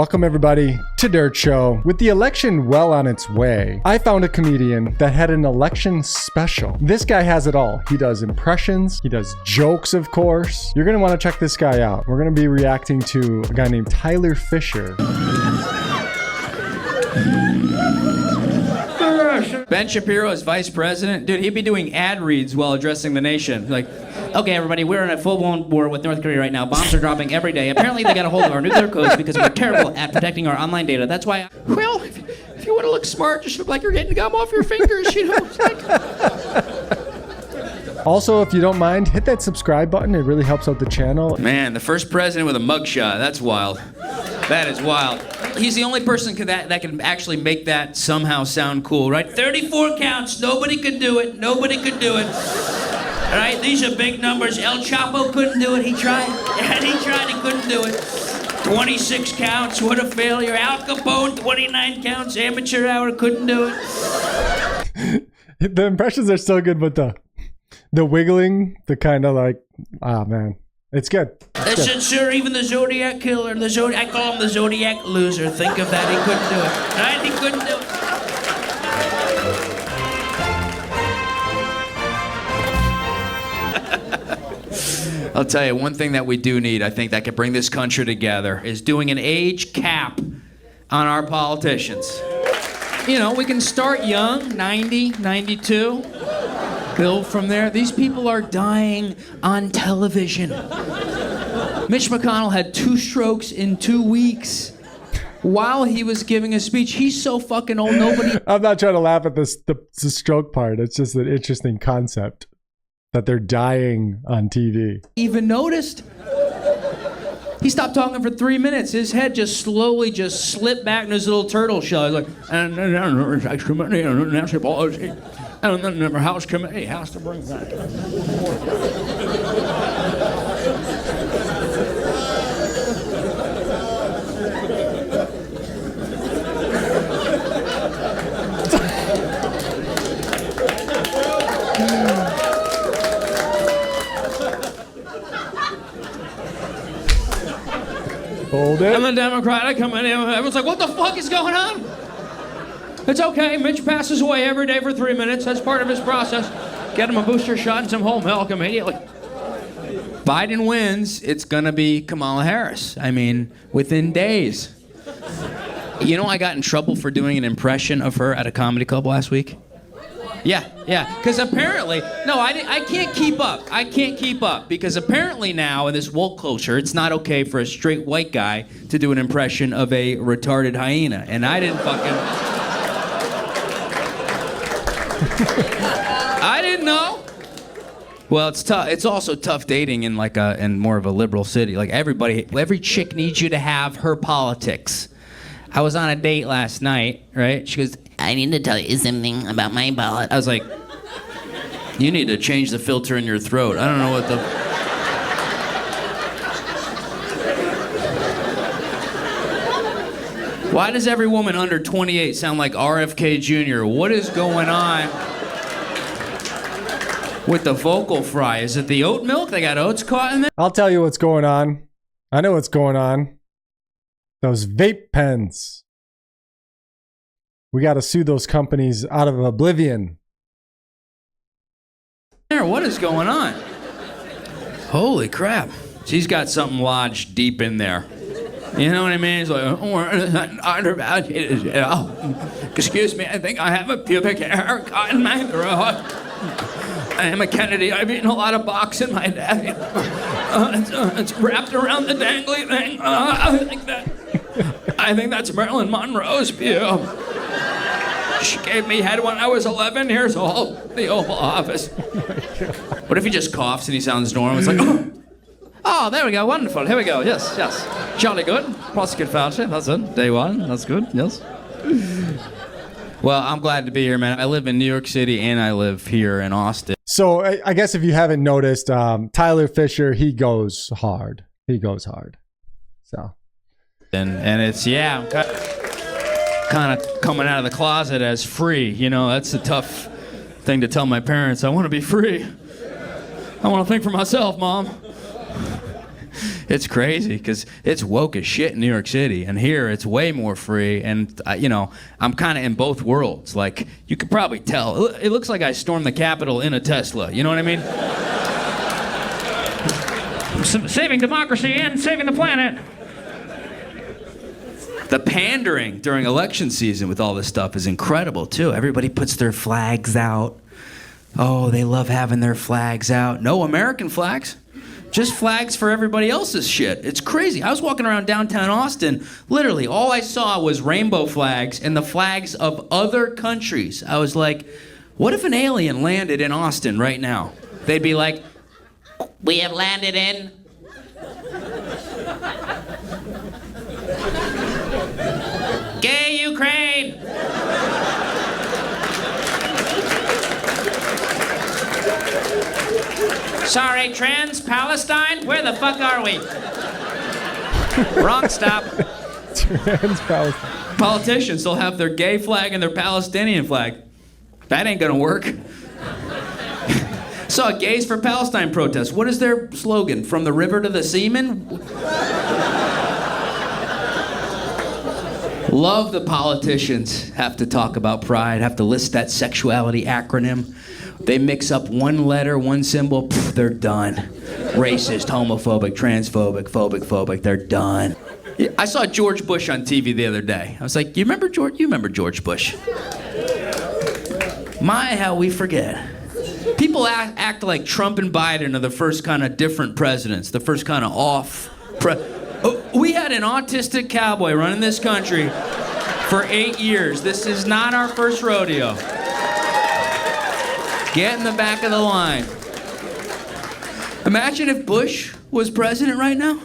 Welcome everybody to Dirt Show. With the election well on its way, I found a comedian that had an election special. This guy has it all. He does impressions, he does jokes, of course. You're gonna want to check this guy out. We're gonna be reacting to a guy named Tyler Fischer. Ben Shapiro as vice president, dude, he'd be doing ad reads while addressing the nation. Like, okay, everybody, we're in a full-blown war with North Korea right now. Bombs are dropping every day. Apparently, they got a hold of our nuclear codes because we're terrible at protecting our online data. That's why, well, if you want to look smart, just look like you're getting gum off your fingers, you know. It's like... Also, if you don't mind, hit that subscribe button. It really helps out the channel. Man, the first president with a mugshot. That's wild. That is wild. He's the only person that can actually make that somehow sound cool, right? 34 counts. Nobody could do it. Nobody could do it. All right? These are big numbers. El Chapo couldn't do it. He tried. He tried. He couldn't do it. 26 counts. What a failure. Al Capone, 29 counts. Amateur hour couldn't do it. The impressions are so good, but the wiggling, the kind of like, ah, man. It's good. They said, sir, even the Zodiac killer, I call him the Zodiac loser. Think of that, he couldn't do it. Right? He couldn't do it. I'll tell you, one thing that we do need, I think, that could bring this country together is doing an age cap on our politicians. You know, we can start young, 90, 92. Build from there. These people are dying on television. Mitch McConnell had 2 strokes in 2 weeks while he was giving a speech. He's so fucking old, nobody... I'm not trying to laugh at the stroke part. It's just an interesting concept that they're dying on TV. Even noticed. He stopped talking for 3 minutes. His head just slowly slipped back in his little turtle shell. He's like, and national policy. And then the House Committee has to bring that. Hold it. And the Democratic Committee, everyone's like, what the fuck is going on? It's okay. Mitch passes away every day for 3 minutes. That's part of his process. Get him a booster shot and some whole milk immediately. Biden wins, it's gonna be Kamala Harris. I mean, within days. You know, I got in trouble for doing an impression of her at a comedy club last week. Yeah. Because apparently, no, I can't keep up. I can't keep up because apparently now in this woke culture, it's not okay for a straight white guy to do an impression of a retarded hyena, and I didn't fucking. I didn't know. Well, it's tough. It's also tough dating in in more of a liberal city. Like every chick needs you to have her politics. I was on a date last night, right? She goes, I need to tell you something about my ballot. I was like, you need to change the filter in your throat. I don't know what the... Why does every woman under 28 sound like RFK Jr.? What is going on with the vocal fry? Is it the oat milk? They got oats caught in there? I'll tell you what's going on. I know what's going on. Those vape pens. We got to sue those companies out of oblivion. What is going on? Holy crap. She's got something lodged deep in there. You know what I mean? It's like, excuse me, I think I have a pubic hair caught in my throat. I am a Kennedy. I've eaten a lot of box in my day. It's wrapped around the dangly thing. I think that's Marilyn Monroe's pube. She gave me head when I was 11 years old. The Oval Office. What if he just coughs and he sounds normal? It's like, oh, there we go. Wonderful. Here we go. Yes. Jolly good. Prosecute Fauci. That's it. Day one. That's good. Yes. Well, I'm glad to be here, man. I live in New York City and I live here in Austin. So I guess if you haven't noticed, Tyler Fischer, he goes hard. So. And it's, yeah, I'm kind of coming out of the closet as free. You know, that's a tough thing to tell my parents. I want to be free. I want to think for myself, Mom. It's crazy because it's woke as shit in New York City, and here it's way more free. And I'm kind of in both worlds. Like you could probably tell, it looks like I stormed the Capitol in a Tesla. You know what I mean? Saving democracy and saving the planet. The pandering during election season with all this stuff is incredible too. Everybody puts their flags out. Oh, they love having their flags out. No American flags. Just flags for everybody else's shit. It's crazy. I was walking around downtown Austin. Literally, all I saw was rainbow flags and the flags of other countries. I was like, what if an alien landed in Austin right now? They'd be like, we have landed in... Gay Ukraine! Sorry, trans Palestine? Where the fuck are we? Wrong stop. Trans Palestine. Politicians, they'll have their gay flag and their Palestinian flag. That ain't gonna work. Saw Gays for Palestine protest. What is their slogan? From the river to the seaman? Love the politicians have to talk about pride, have to list that sexuality acronym. They mix up one letter, one symbol, they're done. Racist, homophobic, transphobic, phobic, they're done. I saw George Bush on TV the other day. I was like, you remember George? You remember George Bush? My, how we forget. People act like Trump and Biden are the first kind of different presidents, the first kind of we had an autistic cowboy running this country for 8 years. This is not our first rodeo. Get in the back of the line. Imagine if Bush was president right now,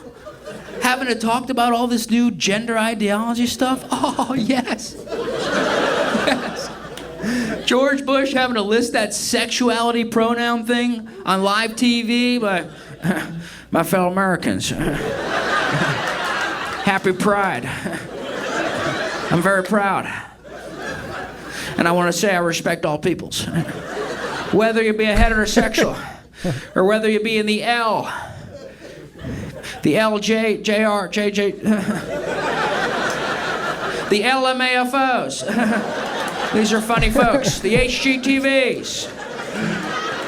having to talk about all this new gender ideology stuff. Oh, yes. Yes. George Bush having to list that sexuality pronoun thing on live TV by my fellow Americans. Happy Pride. I'm very proud. And I want to say I respect all peoples. Whether you be a heterosexual or whether you be in the L, the LJ, JR, JJ, the LMAFOs. These are funny folks. The HGTVs,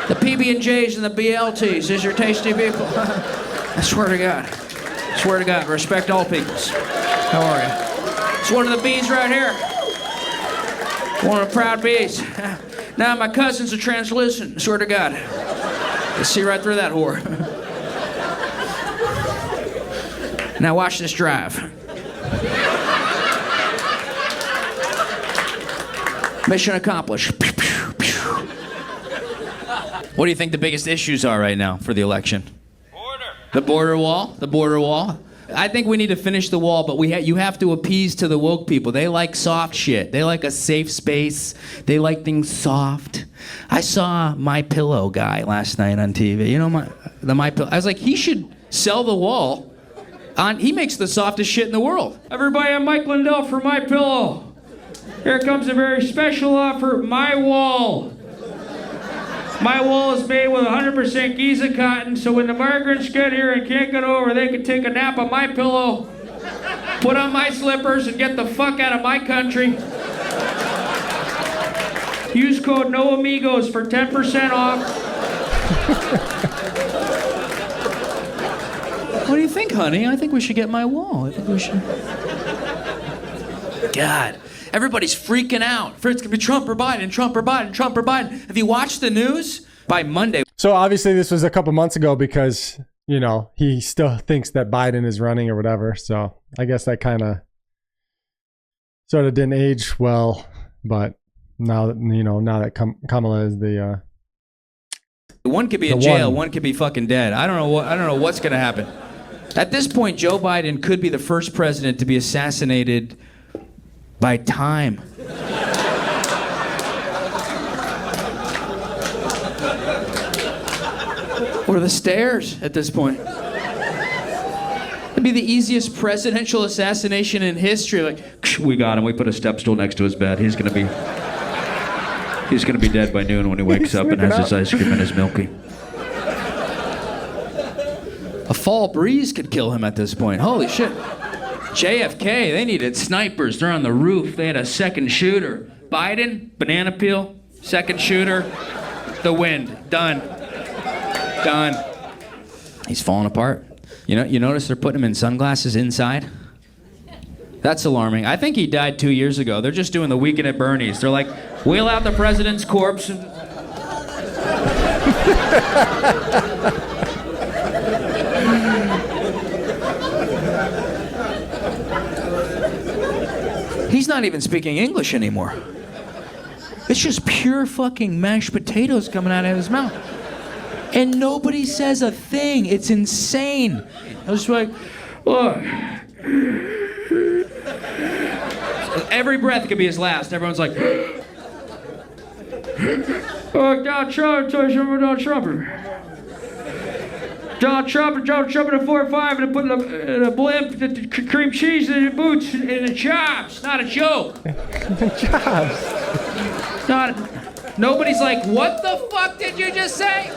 the PB&Js and the BLTs. These are tasty people. I swear to God. Swear to God, respect all peoples. How are you? It's one of the bees right here. One of the proud bees. Now my cousins are translucent. Swear to God. You see right through that whore. Now watch this drive. Mission accomplished. What do you think the biggest issues are right now for the election? The border wall. The border wall. I think we need to finish the wall, but you have to appease to the woke people. They like soft shit. They like a safe space. They like things soft. I saw My Pillow guy last night on TV. You know My Pillow. I was like, he should sell the wall. He makes the softest shit in the world. Everybody, I'm Mike Lindell for My Pillow. Here comes a very special offer, My Wall. My wall is made with 100% Giza cotton, so when the migrants get here and can't get over, they can take a nap on my pillow, put on my slippers, and get the fuck out of my country. Use code NOAMIGOS for 10% off. What do you think, honey? I think we should get my wall. I think we should. God. Everybody's freaking out. It's going to be Trump or Biden, Trump or Biden, Trump or Biden. Have you watched the news? By Monday. So obviously this was a couple months ago because, he still thinks that Biden is running or whatever. So I guess that kind of sort of didn't age well. But now that Kamala is the... one could be in jail, one could be fucking dead. I don't know what's going to happen. At this point, Joe Biden could be the first president to be assassinated by time. Or the stairs at this point. It'd be the easiest presidential assassination in history. Like, we got him. We put a step stool next to his bed. He's gonna be dead by noon when he wakes up and has his ice cream and his milky. A fall breeze could kill him at this point. Holy shit. JFK, they needed snipers. They're on the roof. They had a second shooter. Biden, banana peel, second shooter, the wind. Done. He's falling apart. You notice they're putting him in sunglasses inside? That's alarming. I think he died 2 years ago. They're just doing the Weekend at Bernie's. They're like, wheel out the president's corpse. He's not even speaking English anymore. It's just pure fucking mashed potatoes coming out of his mouth. And nobody says a thing. It's insane. I was like, look. Every breath could be his last. Everyone's like, oh, Donald Trump, Donald Trump. Donald Trump in a 4-5 and put in a blimp, cream cheese in the boots and the chops. Not a joke. Jobs. Nobody's like, what the fuck did you just say?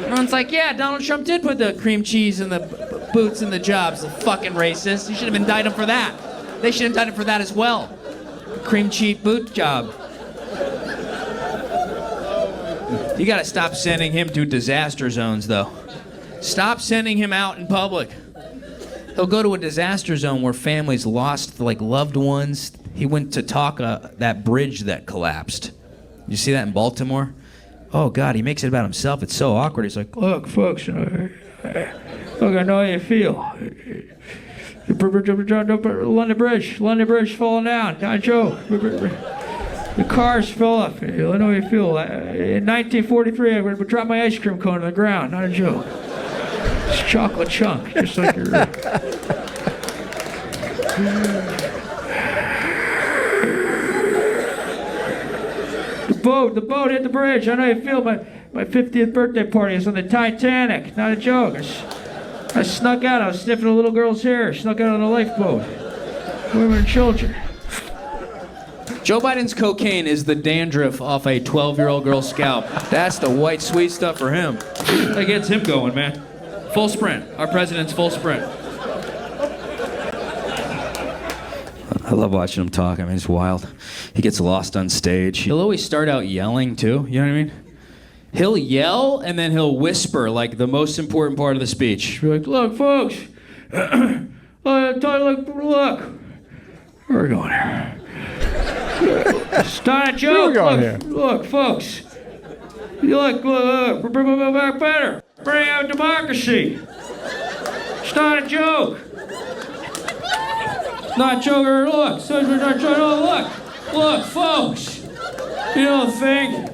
Everyone's like, yeah, Donald Trump did put the cream cheese in the boots and the jobs. The fucking racist. You should have indicted him for that. They should have indicted him for that as well. Cream cheese boot job. You gotta stop sending him to disaster zones, though. Stop sending him out in public. He'll go to a disaster zone where families lost, like, loved ones. He went to talk that bridge that collapsed. You see that in Baltimore? Oh, God, he makes it about himself. It's so awkward. He's like, look, folks, look, I know how you feel. London Bridge falling down. Not a joke. The cars fell off. I know how you feel. In 1943, I would drop my ice cream cone on the ground. Not a joke. It's chocolate chunk, just like your... The boat hit the bridge. I know how you feel. My 50th birthday party is on the Titanic. Not a joke. I snuck out. I was sniffing a little girl's hair. Snuck out on a lifeboat. Women and children. Joe Biden's cocaine is the dandruff off a 12-year-old girl's scalp. That's the white sweet stuff for him. That gets him going, man. Full sprint. Our president's full sprint. I love watching him talk. I mean, he's wild. He gets lost on stage. He'll always start out yelling, too. You know what I mean? He'll yell, and then he'll whisper, like, the most important part of the speech. Be like, look, folks. Look. Where are we going here? It's not a joke. Look, folks. Look, bring back better. Bring out democracy. It's not a joke. It's not a joke. Look, folks. You don't think.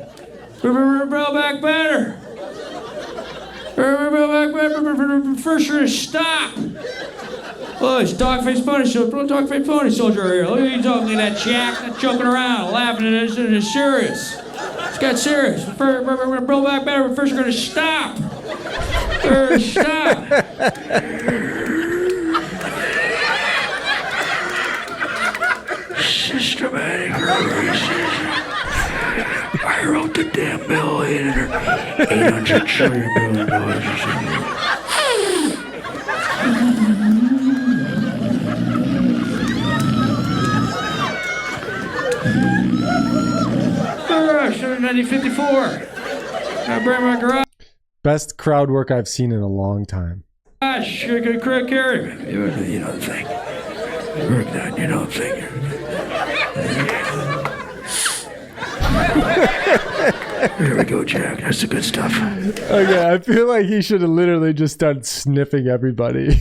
Bring back better. Fischer, stop. Oh, it's dog-faced pony soldier. Dog-faced pony soldier here. Look at you talking to that jack, not joking around, laughing at this. It's serious. It's got serious. Bring back better. First, we're gonna stop. Stop. Systematic racism. I wrote the damn bill, $800 trillion. All right, 1954. I bring my garage. Best crowd work I've seen in a long time. Carry me. You know the thing. Work that, you know the thing. Here we go, Jack. That's the good stuff. Okay, I feel like he should have literally just started sniffing everybody.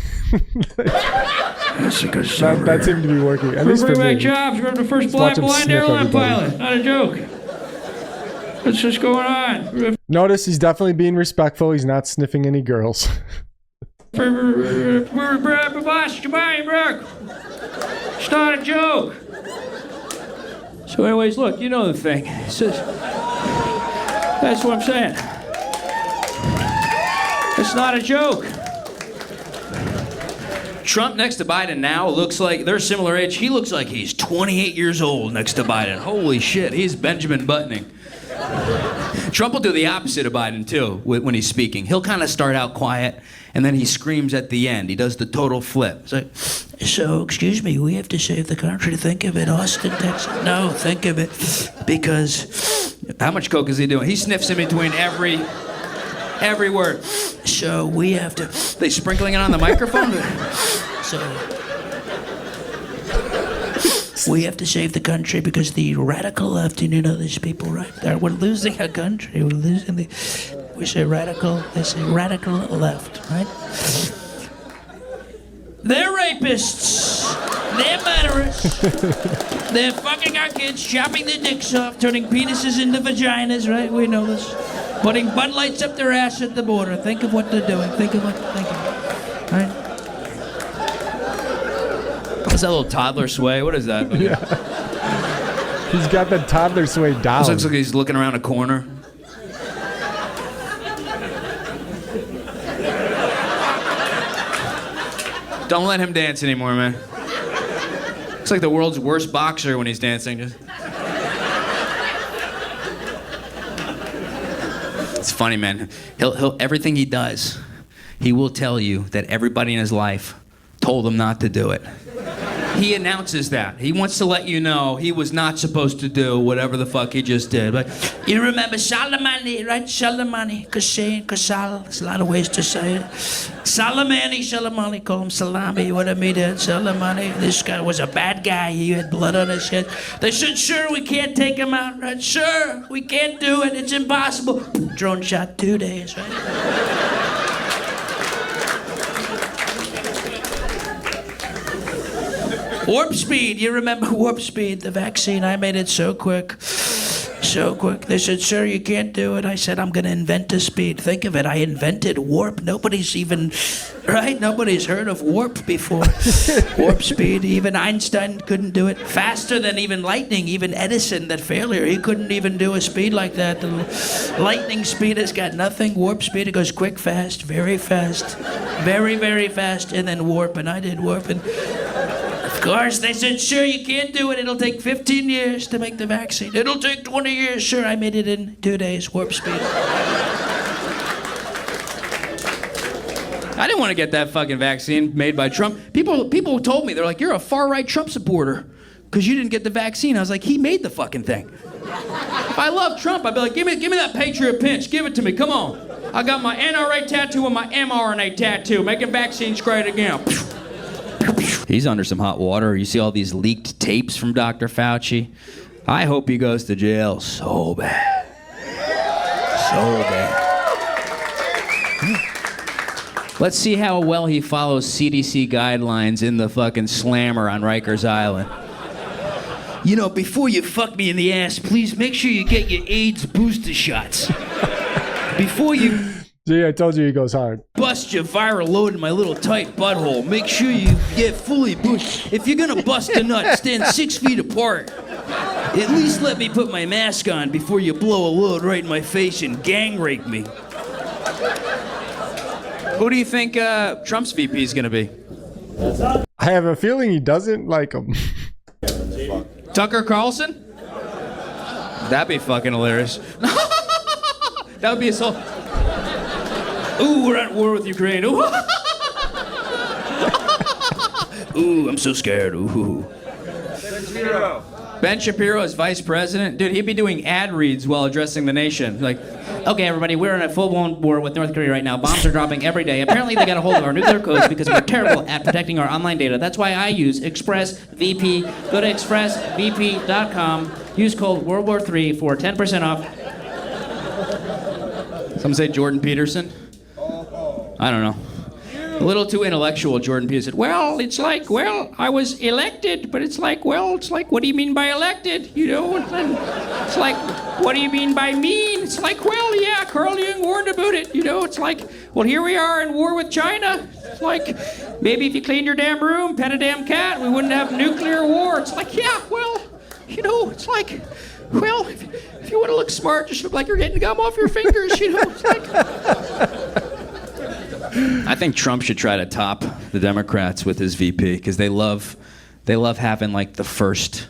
That's the good stuff. That seemed to be working. At least for bring back me. jobs. We're the first blind airline pilot. Not a joke. What's just going on? Notice he's definitely being respectful. He's not sniffing any girls. It's not a joke. So anyways, look, you know the thing. That's what I'm saying. It's not a joke. Trump next to Biden now looks like they're similar age. He looks like he's 28 years old next to Biden. Holy shit, he's Benjamin Buttoning. Trump will do the opposite of Biden, too, when he's speaking. He'll kind of start out quiet, and then he screams at the end. He does the total flip. It's like, so, excuse me, we have to save the country. Think of it, Austin, Texas. No, think of it, because how much coke is he doing? He sniffs in between every word. So, we have to... They sprinkling it on the microphone? So... We have to save the country because the radical left, you know, these people right there, we're losing our country. We're losing the... We say radical, they say radical left, right? They're rapists. They're murderers. They're fucking our kids, chopping their dicks off, turning penises into vaginas, right? We know this. Putting Bud Lights up their ass at the border. Think of what they're doing. Think of it. Right? What's that little toddler sway? What is that? Yeah. He's got the toddler sway down. This looks like he's looking around a corner. Don't let him dance anymore, man. It's like the world's worst boxer when he's dancing. It's funny, man. He'll everything he does, he will tell you that everybody in his life told him not to do it. He announces that. He wants to let you know he was not supposed to do whatever the fuck he just did. But you remember Soleimani, right? Soleimani, Kasal. There's a lot of ways to say it. Soleimani, call him Salami, whatever he did. Soleimani. This guy was a bad guy. He had blood on his head. They said, sure, we can't take him out, right? Sure, we can't do it. It's impossible. Drone shot 2 days, right? Warp speed, you remember warp speed, the vaccine, I made it so quick. They said, sir, you can't do it. I said, I'm gonna invent a speed. Think of it, I invented warp. Nobody's even, right? Nobody's heard of warp before. Warp speed, even Einstein couldn't do it. Faster than even lightning, even Edison, that failure, he couldn't even do a speed like that. The lightning speed has got nothing. Warp speed, it goes quick, fast, very fast. Very, very fast, and then warp, and I did warp, and of course, they said, sure, you can't do it. It'll take 15 years to make the vaccine. It'll take 20 years. Sure, I made it in 2 days, warp speed. I didn't want to get that fucking vaccine made by Trump. People told me, they're like, you're a far-right Trump supporter because you didn't get the vaccine. I was like, he made the fucking thing. If I love Trump, I'd be like, give me that Patriot pinch. Give it to me, come on. I got my NRA tattoo and my mRNA tattoo. Making vaccines great again. He's under some hot water. You see all these leaked tapes from Dr. Fauci. I hope he goes to jail so bad. So bad. Let's see how well he follows CDC guidelines in the fucking slammer on Rikers Island. You know, before you fuck me in the ass, please make sure you get your AIDS booster shots. Before you... See, I told you he goes hard. Bust your viral load in my little tight butthole. Make sure you get fully boosted. If you're gonna bust a nut, stand 6 feet apart. At least let me put my mask on before you blow a load right in my face and gang rape me. Who do you think Trump's VP is gonna be? I have a feeling he doesn't like him. Tucker Carlson? That'd be fucking hilarious. That would be a soul. Ooh, we're at war with Ukraine. Ooh, ooh, I'm so scared. Ooh. Ben Shapiro as vice president? Dude, he'd be doing ad reads while addressing the nation. Like, okay, everybody, we're in a full-blown war with North Korea right now. Bombs are dropping every day. Apparently, they got a hold of our nuclear codes because we're terrible at protecting our online data. That's why I use ExpressVP. Go to expressvp.com. Use code World War III for 10% off. Some say Jordan Peterson. I don't know. A little too intellectual, Jordan Peterson. Well, it's like, well, I was elected, but it's like, well, it's like, what do you mean by elected? You know, it's like, what do you mean by mean? It's like, well, yeah, Carl Jung warned about it. You know, it's like, well, here we are in war with China. It's like, maybe if you cleaned your damn room, pet a damn cat, we wouldn't have nuclear war. It's like, yeah, well, you know, it's like, well, if you want to look smart, just look like you're getting gum off your fingers, you know. It's like... I think Trump should try to top the Democrats with his VP because they love having like the first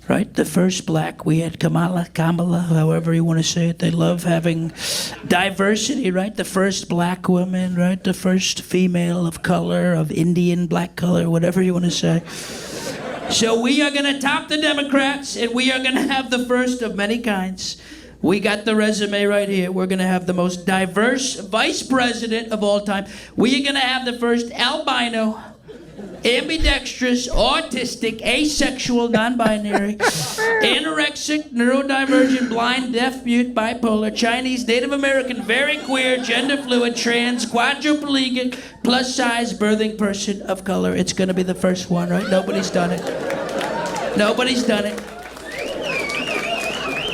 right? The first black. We had Kamala, however you want to say it. They love having diversity, right? The first black woman, right? The first female of color, of Indian black color, whatever you want to say. So we are going to top the Democrats, and we are going to have the first of many kinds. We got the resume right here. We're going to have the most diverse vice president of all time. We are going to have the first albino, ambidextrous, autistic, asexual, non-binary, anorexic, neurodivergent, blind, deaf, mute, bipolar, Chinese, Native American, very queer, gender fluid, trans, quadriplegic, plus size, birthing person of color. It's going to be the first one, right? Nobody's done it. Nobody's done it.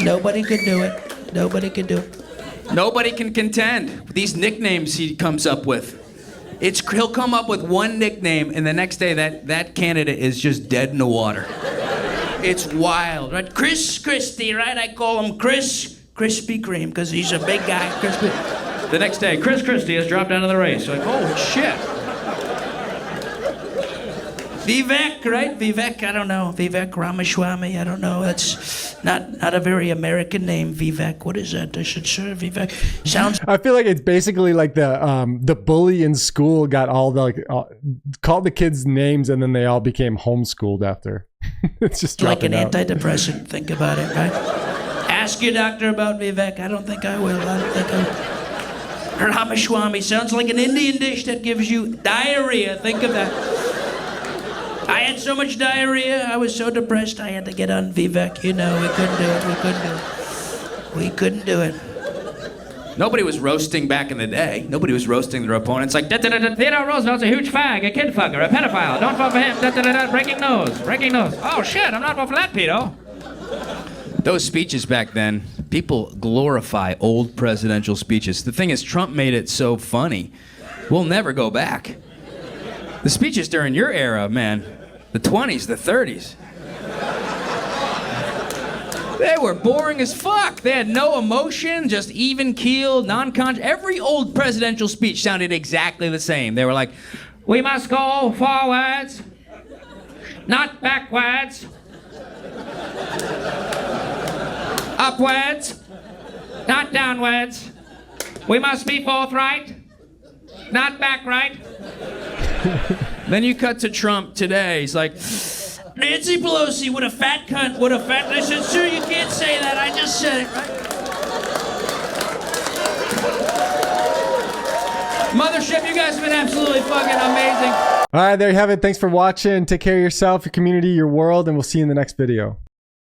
Nobody could do it. Nobody could do it. Nobody can contend with these nicknames he comes up with. He'll come up with one nickname, and the next day that candidate is just dead in the water. It's wild, right? Chris Christie, right? I call him Chris Krispy Kreme because he's a big guy. The next day, Chris Christie has dropped out of the race. Like, oh shit. Vivek, right? Vivek, I don't know. Vivek Ramaswamy, I don't know. That's not a very American name, Vivek. What is that? I should serve Vivek. Sounds. I feel like it's basically like the bully in school got all the called the kids names and then they all became homeschooled after. It's just like an out. Antidepressant. Think about it, right? Ask your doctor about Vivek. I don't think I will. I don't think I will. Ramaswamy sounds like an Indian dish that gives you diarrhea. Think of that. I had so much diarrhea, I was so depressed, I had to get on Vivek. You know, we couldn't do it. We couldn't do it. Nobody was roasting back in the day. Nobody was roasting their opponents like, Theodore Roosevelt's a huge fag, a kid fucker, a pedophile. Don't vote for him. Breaking news. Breaking news. Oh shit, I'm not voting for that pedo. Those speeches back then, people glorify old presidential speeches. The thing is, Trump made it so funny. We'll never go back. The speeches during your era, man, the 20s, the 30s, they were boring as fuck. They had no emotion, just even keel, non-conscious. Every old presidential speech sounded exactly the same. They were like, we must go forwards, not backwards, upwards, not downwards. We must be forthright, not backwright. Then you cut to Trump today. He's like, Nancy Pelosi, what a fat cunt, what a fat... I said, sir, you can't say that. I just said it, right? Mothership, you guys have been absolutely fucking amazing. All right, there you have it. Thanks for watching. Take care of yourself, your community, your world, and we'll see you in the next video.